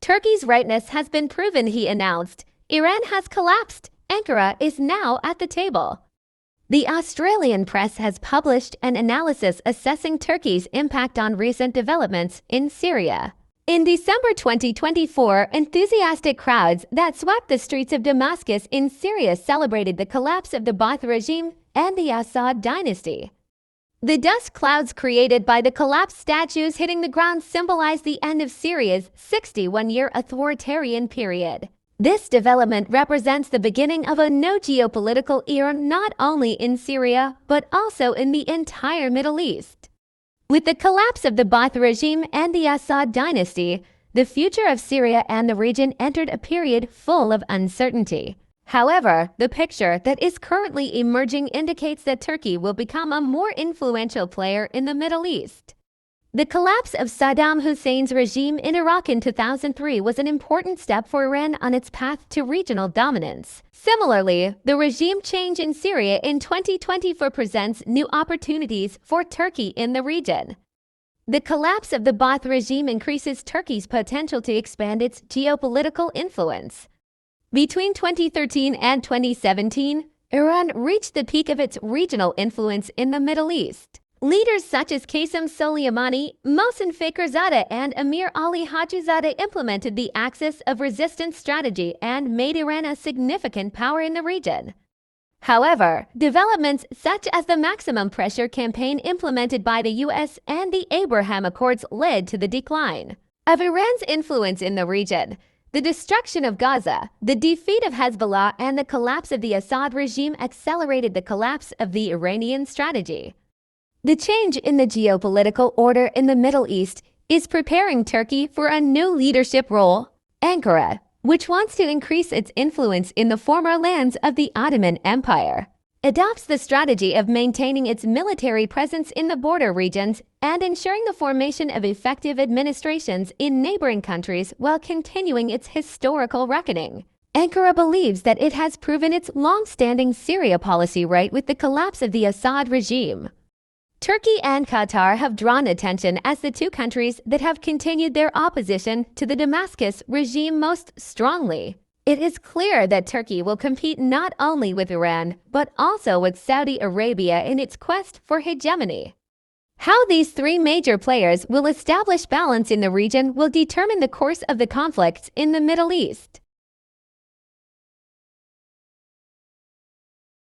Turkey's rightness has been proven, he announced. Iran has collapsed. Ankara is now at the table. The Australian press has published an analysis assessing Turkey's impact on recent developments in Syria. In December 2024, enthusiastic crowds that swept the streets of Damascus in Syria celebrated the collapse of the Baath regime and the Assad dynasty. The dust clouds created by the collapsed statues hitting the ground symbolized the end of Syria's 61-year authoritarian period. This development represents the beginning of a new geopolitical era not only in Syria, but also in the entire Middle East. With the collapse of the Baath regime and the Assad dynasty, the future of Syria and the region entered a period full of uncertainty. However, the picture that is currently emerging indicates that Turkey will become a more influential player in the Middle East. The collapse of Saddam Hussein's regime in Iraq in 2003 was an important step for Iran on its path to regional dominance. Similarly, the regime change in Syria in 2024 presents new opportunities for Turkey in the region. The collapse of the Baath regime increases Turkey's potential to expand its geopolitical influence. Between 2013 and 2017, Iran reached the peak of its regional influence in the Middle East. Leaders such as Qasem Soleimani, Mohsen Fakhrizadeh, and Amir Ali Hajizadeh implemented the axis of resistance strategy and made Iran a significant power in the region. However, developments such as the maximum pressure campaign implemented by the U.S. and the Abraham Accords led to the decline of Iran's influence in the region. The destruction of Gaza, the defeat of Hezbollah, and the collapse of the Assad regime accelerated the collapse of the Iranian strategy. The change in the geopolitical order in the Middle East is preparing Turkey for a new leadership role. Ankara, which wants to increase its influence in the former lands of the Ottoman Empire, adopts the strategy of maintaining its military presence in the border regions and ensuring the formation of effective administrations in neighboring countries while continuing its historical reckoning. Ankara believes that it has proven its long-standing Syria policy right with the collapse of the Assad regime. Turkey and Qatar have drawn attention as the two countries that have continued their opposition to the Damascus regime most strongly. It is clear that Turkey will compete not only with Iran, but also with Saudi Arabia in its quest for hegemony. How these three major players will establish balance in the region will determine the course of the conflicts in the Middle East.